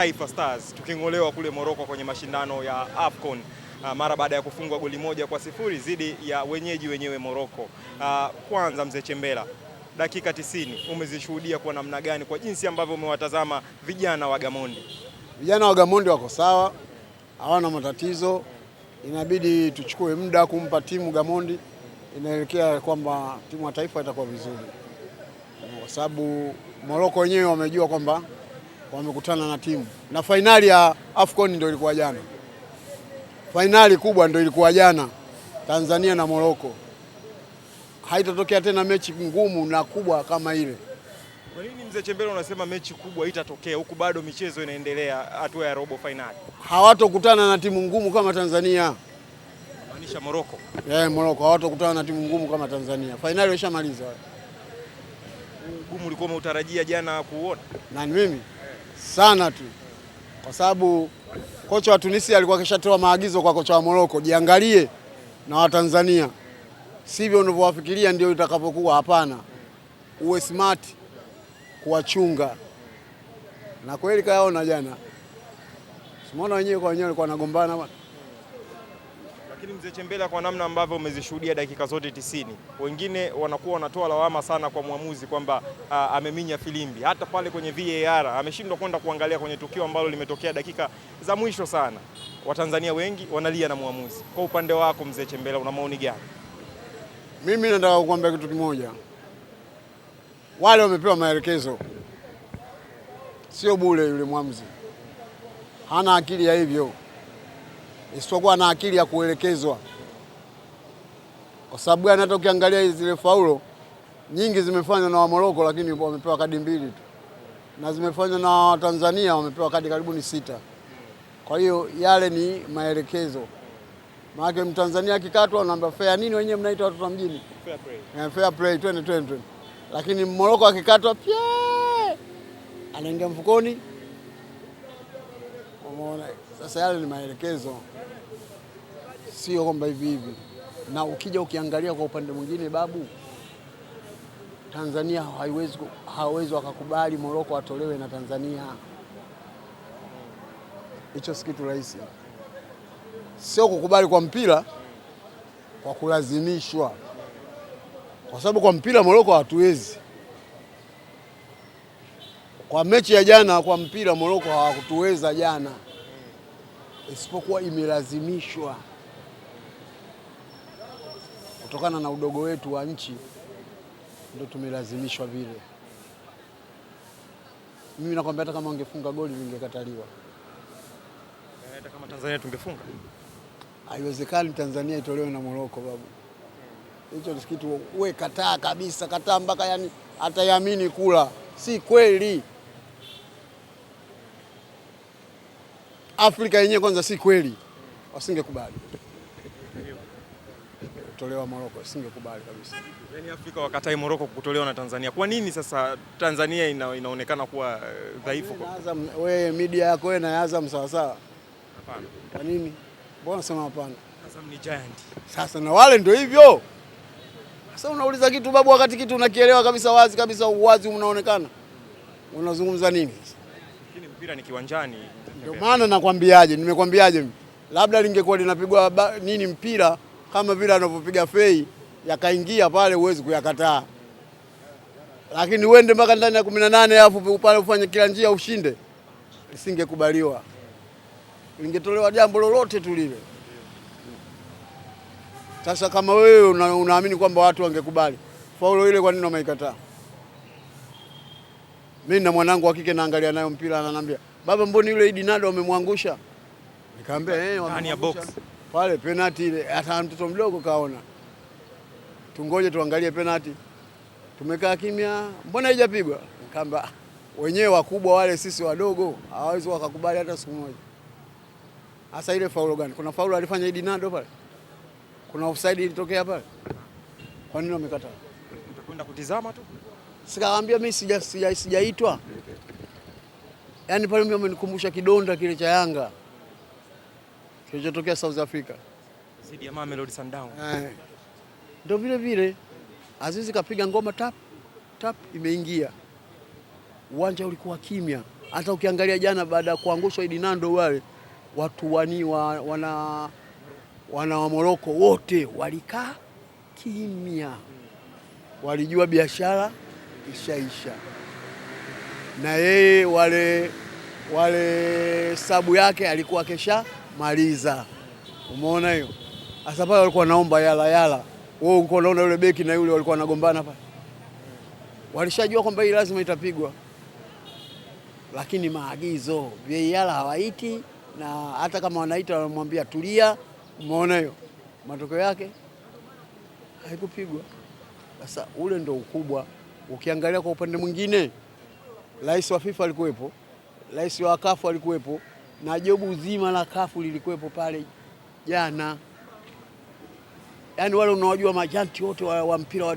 Taifa Stars tuking'olewa kule Morocco kwenye mashindano ya AFCON mara baada ya kufungwa goli 1-0 dhidi ya wenyewe Morocco. Kwanza mzee Chembela, dakika 90 umezishuhudia kwa namna gani kwa jinsi ambavyo umewatazama vijana wa Gamondi? Vijana wa Gamondi wako sawa, hawana matatizo. Inabidi tuchukue muda kumpa timu Gamondi, inaelekea kwamba timu ya taifa itakuwa vizuri, kwa sababu Morocco wenyewe wamejua kwamba wamekutana na timu, na fainali ya AFCON ndio ilikuwa jana. Fainali kubwa ndio ilikuwa jana, Tanzania na Morocco. Haitatokea tena mechi ngumu na kubwa kama ile. Kwa nini mzee Chembela unasema mechi kubwa haitatokea huku bado michezo inaendelea hatua ya robo finali? Hawatokutana na timu ngumu kama Tanzania. Maanisha Morocco? Morocco hawatokutana na timu ngumu kama Tanzania. Fainali ishamaliza. Ngumu ulikuwa umeutarajia jana kuuona? Na mimi sana tu, kwa sababu kocha wa Tunisia alikuwa kishatoa maagizo kwa kocha wa Morocco, jiangalie na wa Tanzania, sivyo unavyowafikiria ndio itakapokuwa. Hapana, uwe smart kuwachunga, na kweli kaona jana. Simona wenyewe kwa wenyewe walikuwa wanagombana bwana. Lakini mzee Chembela, kwa namna ambavyo umezishuhudia dakika zote 90, wengine wanakuwa wanatoa lawama sana kwa muamuzi kwamba ameminya filimbi. Hata pale kwenye VAR ameshindwa kwenda kuangalia kwenye tukio ambalo limetokea dakika za mwisho sana. Watanzania wengi wanalia na muamuzi. Kwa upande wako mzee Chembela, una maoni gani? Mimi nataka kukuambia kitu kimoja. Wale wamepewa maelekezo, sio bure. Yule muamuzi hana akili ya hivyo, isipokuwa na akili ya kuelekezwa. Kwa sababu hata ukiangalia zile faulo nyingi zimefanywa na wa Morocco, lakini wamepewa kadi 2 tu, na zimefanywa na Tanzania wamepewa kadi karibuni 6. Kwa hiyo yale ni maelekezo. Maana Mtanzania akikatwa anaambia fair nini, wenyewe mnaita watu wa mjini fair play, fair play, twende. Lakini Morocco akikatwa pia anaingia mfukoni. Umeona? Sasa yale ni maelekezo, sio kwamba hivi. Na ukija ukiangalia kwa upande mwingine, babu, Tanzania hawezi wakakubali Morocco atolewe na Tanzania. Hicho si kitu rahisi. Sio kukubali kwa mpira, kwa kulazimishwa. Kwa sababu kwa mpira Morocco hatuwezi. Kwa mechi ya jana kwa mpira Morocco hawakutuweza jana, isipokuwa imelazimishwa kutokana na udogo wetu wa nchi, ndio tumelazimishwa vile. Mimi nakwambia hata kama wangefunga goli lingekataliwa. Hata kama Tanzania tungefunga, haiwezekani Tanzania itolewe na Morocco, babu. Hicho ni kitu wewe kataa kabisa, kataa mpaka yani atayamini kula. Si kweli. Afrika yenyewe kwanza si kweli, wasingekubali kutolewa Morocco, wasingekubali kabisa. Yaani Afrika wakatai Morocco kutolewa na Tanzania. Kwa nini sasa Tanzania inaonekana kuwa dhaifu? Wewe media yako wewe na Azam sawa sawa? Hapana. Kwa nini? Mbona unasema hapana? Azam ni giant. Sasa na wale ndio hivyo. Sasa unauliza kitu babu, wakati kitu unakielewa kabisa, wazi kabisa, uwazi unaonekana. Unazungumza nini? Lakini mpira ni kiwanjani. Ndio maana nakwambiaje, nimekwambiaje mimi. Labda lingekuwa linapigwa nini mpira kama vile anavyopiga Fei yakaingia pale, uwezi kuyakataa. Lakini uende mpaka ndani ya 18 alafu pale ufanye kila njia ushinde, isingekubaliwa. Lingetolewa jambo lolote tu lile. Sasa kama wewe unaamini kwamba watu wangekubali faulo ile, kwa nini wameikataa? Mimi na mwanangu wa kike naangalia nayo mpira, ananiambia baba, mbona yule Idi Nado amemwangusha? Nikamwambia ndani ya box pale penalty ile, hata mtoto mdogo kaona. Tungoje tuangalie penalty. Tumekaa kimya, mbona haijapigwa? Nikamwambia wenyewe wakubwa wale, sisi wadogo hawawezi wakakubali hata siku moja. Hasa ile faulo gani? Kuna faulo alifanya Idi Nado pale? Kuna offside ilitokea pale? Kwa nini wamekataa? Utakwenda kutizama tu. Sikaambia mimi sijaitwa. Yaani pale mimi amenikumbusha kidonda kile cha Yanga kilichotokea South Africa zidi ya Mamelodi Sundowns. Ndio vile Azizi kapiga ngoma tap imeingia. Uwanja ulikuwa kimya. Hata ukiangalia jana baada ya kuangushwa Idi Nando wale watu wana wa Moroko wote walikaa kimya, walijua biashara ishaisha, na yeye wale sabu yake alikuwa kesha maliza. Umeona hiyo? Sasa pale walikuwa naomba yala. Wewe uko unaona yule beki na yule walikuwa wanagombana pale. Walishajua kwamba hii lazima itapigwa. Lakini maagizo VAR hawaiti, na hata kama wanaita wanamwambia tulia. Umeona hiyo? Matokeo yake haikupigwa. Sasa ule ndo ukubwa. Ukiangalia kwa upande mwingine, rais wa FIFA alikuwepo, rais wa CAF alikuwepo, na jobu zima la CAF lilikuwepo pale jana. Yaani wale unawajua majanti wote wa mpira wa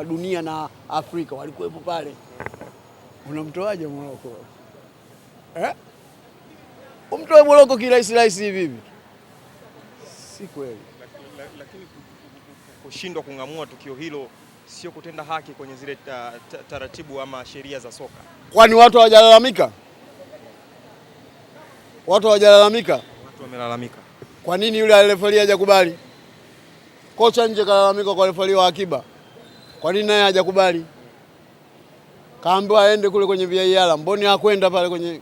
dunia na Afrika walikuwepo pale. Unamtoaje Moroko? Umtoe Moroko kirahisi hivi? Si kweli. Lakini kushindwa kung'amua tukio hilo sio kutenda haki kwenye zile taratibu ama sheria za soka. Kwani watu hawajalalamika? Watu wamelalamika. Kwa nini yule aliyefali hajakubali? Kocha nje kalalamika kwa refari wa akiba. Kwa nini naye hajakubali? Kaambiwa aende kule kwenye VAR. Mboni hakwenda pale kwenye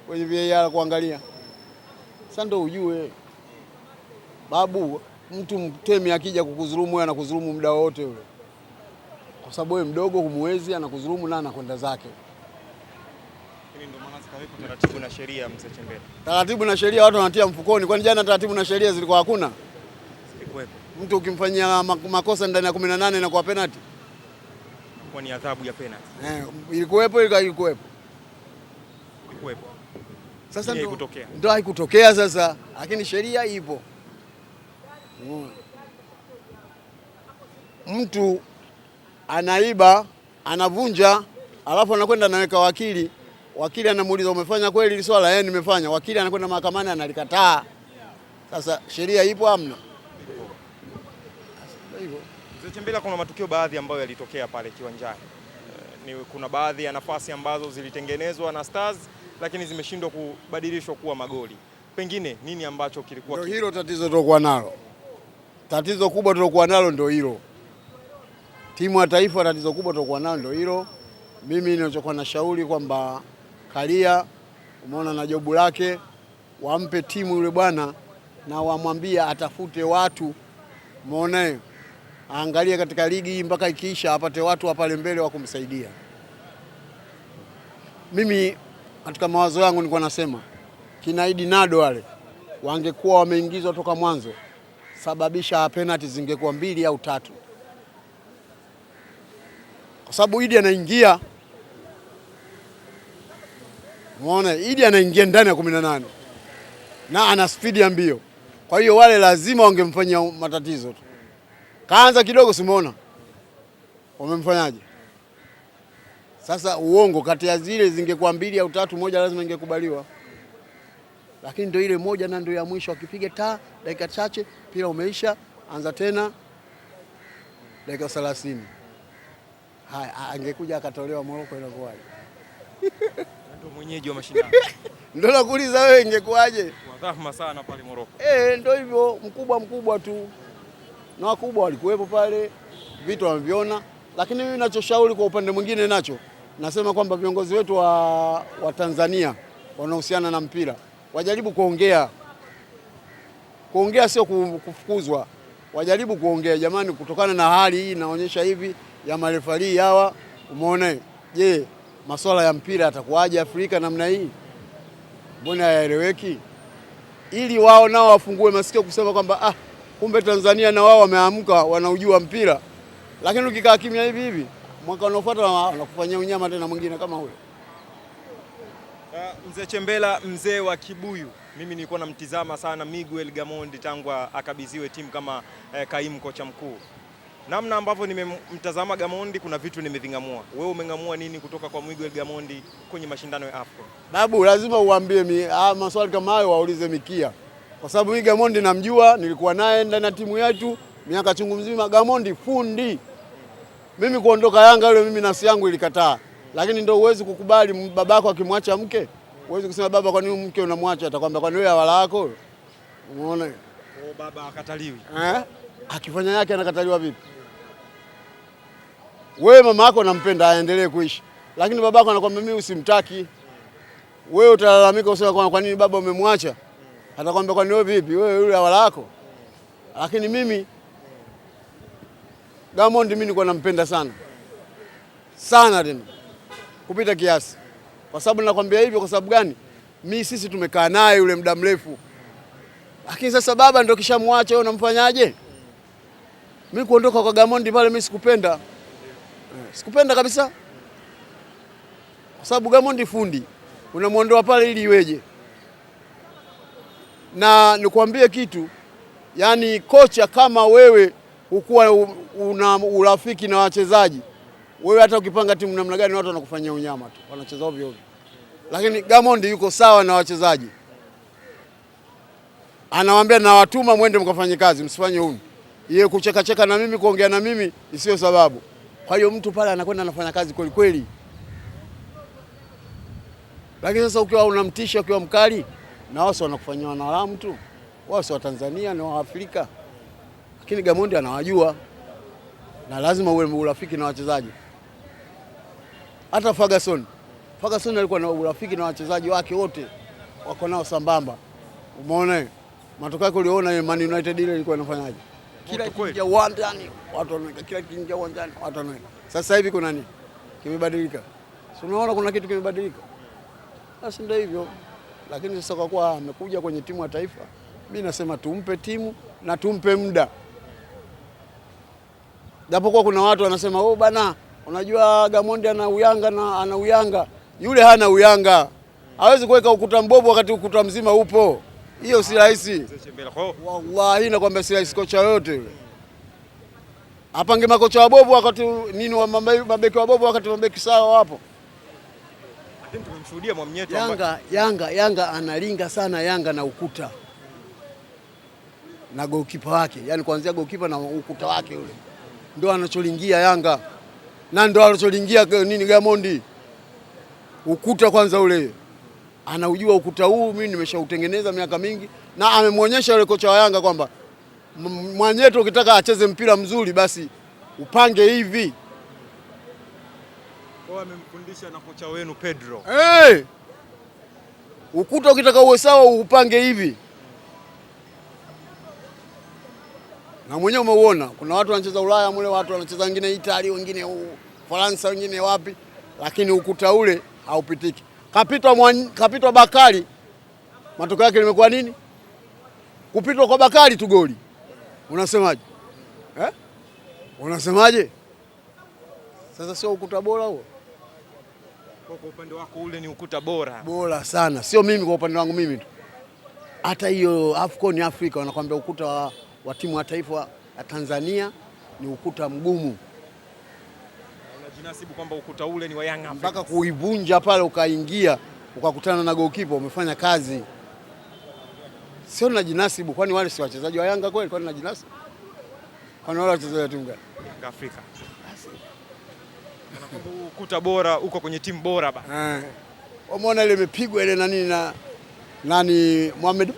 VAR kuangalia. Sasa ndio ujue. Babu, mtu mtemi akija kukudhulumu wewe anakudhulumu muda wote ule. Kwa sababu wewe mdogo humuwezi, anakudhulumu na anakwenda zake. Hili ndio maana zikawepo taratibu na sheria Mzee Chembele. Taratibu na sheria watu wanatia mfukoni. Kwani jana taratibu na sheria zilikuwa hakuna? Zilikuwepo. Mtu ukimfanyia makosa ndani ya 18 na kwa penalty. Kwa ni adhabu ya penalty. Ilikuwepo. Sasa ndio haikutokea sasa, lakini sheria ipo. Mtu anaiba, anavunja, alafu anakwenda anaweka wakili anamuuliza umefanya kweli hili swala? Yeye nimefanya. Wakili anakwenda mahakamani analikataa. Sasa sheria ipo amna? Mzee Chembele, kuna matukio baadhi ambayo yalitokea pale kiwanjani. Kuna baadhi ya nafasi ambazo zilitengenezwa na Stars lakini zimeshindwa kubadilishwa kuwa magoli. Pengine nini ambacho kilikuwa ndio hilo tatizo tulikuwa nalo? Tatizo kubwa tulikuwa nalo ndio hilo. Timu ya taifa tatizo kubwa tulikuwa nalo ndio hilo. Mimi ninachokuwa na shauri kwamba Karia, umeona na jobu lake, wampe timu yule bwana na wamwambie atafute watu. Umeona? Aangalie katika ligi hii mpaka ikiisha apate watu pale mbele wa kumsaidia. Mimi katika mawazo yangu nilikuwa nasema kina Idi Nado wale wangekuwa wameingizwa toka mwanzo, sababisha penalty zingekuwa 2 au 3. Kwa sababu Idi anaingia, umeona, Idi anaingia ndani ya 18 na ana speed ya mbio. Kwa hiyo wale lazima wangemfanyia matatizo tu. Kaanza kidogo, simuona wamemfanyaje? Sasa uongo kati ya zile zingekuwa 2 au 3, moja lazima ingekubaliwa. Lakini ndio ile moja na ndio ya mwisho, akipiga dakika chache pila umeisha, anza tena dakika 30. Haya, angekuja akatolewa Moroko inakuwaje? Ndio mwenyeji wa mashindano. Ndio nakuuliza wewe ingekuwaje? Wadhahma sana pale Moroko. Ndio hivyo, mkubwa tu. Na wakubwa walikuwepo pale, vitu wameviona. Lakini mimi ninachoshauri kwa upande mwingine nacho, nasema kwamba viongozi wetu wa Tanzania wanaohusiana na mpira wajaribu kuongea. Kuongea sio kufukuzwa. Wajaribu kuongea, jamani, kutokana na hali hii inaonyesha hivi ya marefari hawa, umeona? Je, masuala ya mpira yatakuwaje Afrika namna hii? Mbona hayaeleweki? Ili wao nao wafungue masikio kusema kwamba kumbe Tanzania na wao wameamka, wanaujua mpira. Lakini ukikaa kimya hivi mwaka unaofuata wanakufanyia unyama tena mwingine kama huyo. Mzee Chembele, mzee wa Kibuyu, mimi nilikuwa namtizama sana Miguel Gamondi tangu akabidhiwe timu kama kaimu kocha mkuu. Namna ambavyo nimemtazama Gamondi, kuna vitu nimeving'amua. Wewe umeng'amua nini kutoka kwa Miguel Gamondi kwenye mashindano ya AFCON? Babu, lazima uambie maswali kama hayo waulize Mikia. Kwa sababu mimi Gamondi namjua, nilikuwa naye ndani ya timu yetu miaka chungu mzima. Gamondi fundi. Mimi kuondoka Yanga yule, mimi nafsi yangu ilikataa. lakini ndio huwezi kukubali babako akimwacha mke. Huwezi kusema baba, kwa nini mke unamwacha? Atakwambia kwa nini wewe hawala wako. Umeona? Baba akataliwi. Akifanya yake anakataliwa vipi? Wewe mama yako unampenda aendelee kuishi, lakini babako anakwambia mimi usimtaki. Wewe utalalamika usema kwa nini baba umemwacha? Atakwambia kwa nini wewe vipi? Wewe yule hawala wako. Lakini mimi Diamond mimi nilikuwa nampenda sana. Sana tena. Kupita kiasi. Kwa sababu nakwambia hivyo kwa sababu gani? Sisi tumekaa naye yule muda mrefu. Lakini sasa baba ndio kishamwacha, wewe unamfanyaje? Mimi kuondoka kwa Diamond pale mimi sikupenda. Sikupenda kabisa. Kwa sababu Diamond fundi. Unamuondoa pale ili iweje? Na nikwambie kitu, yani kocha kama wewe ukuwa una urafiki na wachezaji, wewe hata ukipanga timu namna gani watu wanakufanyia unyama tu, wanacheza ovyo ovyo. Lakini Diamond yuko sawa na wachezaji, anawaambia na watuma mwende mkafanye kazi, msifanye huni. Yeye kucheka na mimi, kuongea na mimi isiyo sababu. Kwa hiyo mtu pale anakwenda anafanya kazi kweli kweli. Lakini sasa ukiwa unamtisha, ukiwa mkali, na wao wanakufanyia wanalamu tu. Wao si wa Tanzania na wa Afrika. Lakini Diamond anawajua. Na lazima uwe urafiki na wachezaji. Hata Ferguson alikuwa na urafiki na wachezaji wake wote. Wako nao sambamba. Umeona? Matokeo yake uliona Man United ile ilikuwa inafanyaje? Kila kiingia uwanjani watu wanaweka, kila kiingia uwanjani watu wanaweka. Sasa hivi kuna nini? Kimebadilika. Si unaona kuna kitu kimebadilika? Basi ndio hivyo. Lakini sasa kwa kuwa amekuja kwenye timu ya taifa, mimi nasema tumpe timu na tumpe muda. Japokuwa kuna watu wanasema bana, unajua Diamond ana uyanga na ana uyanga. Yule hana uyanga. Hawezi kuweka ukuta mbovu wakati ukuta mzima upo. Hiyo si rahisi. Wallahi nakwambia si rahisi kocha yote yule. Apange makocha wabovu wakati nini wa mabeki wabovu wakati mabeki sawa wapo. Lakini tumemshuhudia Mwamnyeto Yanga analinga sana Yanga na ukuta. Na goalkeeper wake, yani kuanzia goalkeeper na ukuta wake yule. Ndio anacholingia Yanga. Na ndio anacholingia nini Diamond. Ukuta kwanza ule. Anaujua ukuta huu, mimi nimeshautengeneza miaka mingi, na amemwonyesha yule kocha wa Yanga kwamba Mwamnyeto ukitaka acheze mpira mzuri basi upange hivi. Kwa amemfundisha na kocha wenu Pedro. Ukuta ukitaka uwe sawa upange hivi. Na mwenyewe umeuona, kuna watu wanacheza Ulaya mule, watu wanacheza wengine Italia, wengine Faransa, wengine wapi, lakini ukuta ule haupitiki. Kapitwa Bakari, matokeo yake limekuwa nini? Kupitwa kwa Bakari tu goli. Unasemaje? Unasemaje? Sasa sio ukuta bora huo? Kwa upande wako ule ni ukuta bora. Bora sana. Sio mimi, kwa upande wangu mimi tu. Hata hiyo AFCON Afrika wanakuambia ukuta wa timu ya taifa ya Tanzania ni ukuta mgumu. Unajinasibu kwamba ukuta ule ni wa Yanga mpaka kuivunja pale ukaingia ukakutana na goalkeeper, umefanya kazi. Sio najinasibu, kwani wale si wachezaji wa Yanga kweli? Kwani najinasibu? Kwani wale wachezaji wa timu gani? Yanga Afrika. Ukuta bora uko kwenye timu bora bana. Umeona ile imepigwa ile nani Mohamed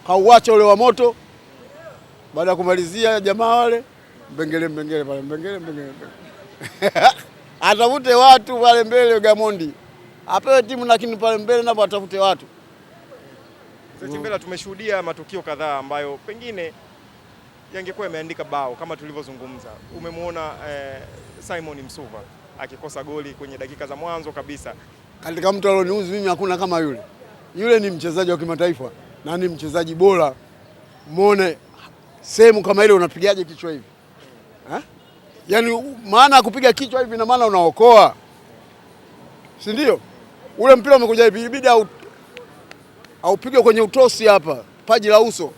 kauacha ule wa moto. Baada ya kumalizia jamaa wale mbengele pale mbengele. Atafute watu pale mbele Diamond. Apewe timu lakini pale mbele napo atafute watu. Sasa tumeshuhudia matukio kadhaa ambayo pengine yangekuwa yameandika bao kama tulivyozungumza. Umemwona Simon Msuva akikosa goli kwenye dakika za mwanzo kabisa. Katika mtu alioniuzi mimi hakuna kama yule. Yule ni mchezaji wa kimataifa na ni mchezaji bora. Muone sehemu kama ile unapigaje kichwa hivi? Yaani maana ya kupiga kichwa hivi na maana unaokoa. Si ndio? Ule mpira umekuja hivi, ibidi aupige kwenye utosi hapa, paji la uso.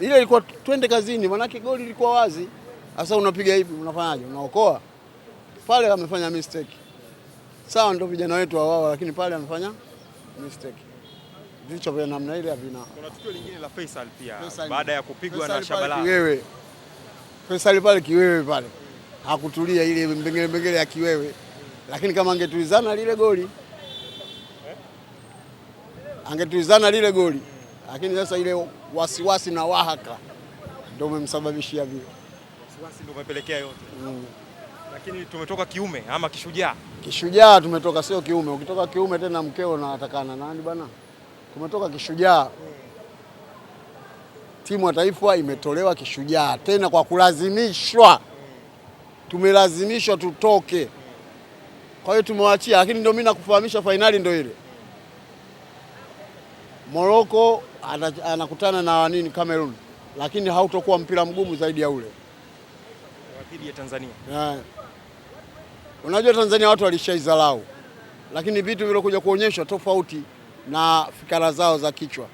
Ile ilikuwa twende kazini, maana goli lilikuwa wazi. Sasa unapiga hivi, unafanyaje? Unaokoa. Pale amefanya mistake. Sawa, ndio vijana wetu wao, lakini pale amefanya mistake. Vichwa vya namna ile havina. Kuna tukio lingine la Faisal pia baada ya kupigwa na Shabalala. Faisal pale kiwewe pale. hakutulia, ile mbengele ya kiwewe, lakini kama angetulizana lile goli lakini sasa ile wasiwasi na wahaka ndio umemsababishia vile. Wasiwasi ndio umepelekea yote. Lakini tumetoka kiume ama kishujaa? Kishujaa tumetoka, sio kiume. Ukitoka kiume tena mkeo na atakana nani bwana? Tumetoka kishujaa. Timu ya taifa imetolewa kishujaa tena kwa kulazimishwa. Tumelazimishwa tutoke. Kwa hiyo tumewaachia, lakini ndio mimi nakufahamisha fainali ndio ile. Morocco anakutana na nini Cameroon, lakini hautokuwa mpira mgumu zaidi ya ule dhidi ya Tanzania. Yeah. Unajua Tanzania watu walishaizalau, lakini vitu vile kuja kuonyeshwa tofauti na fikra zao za kichwa.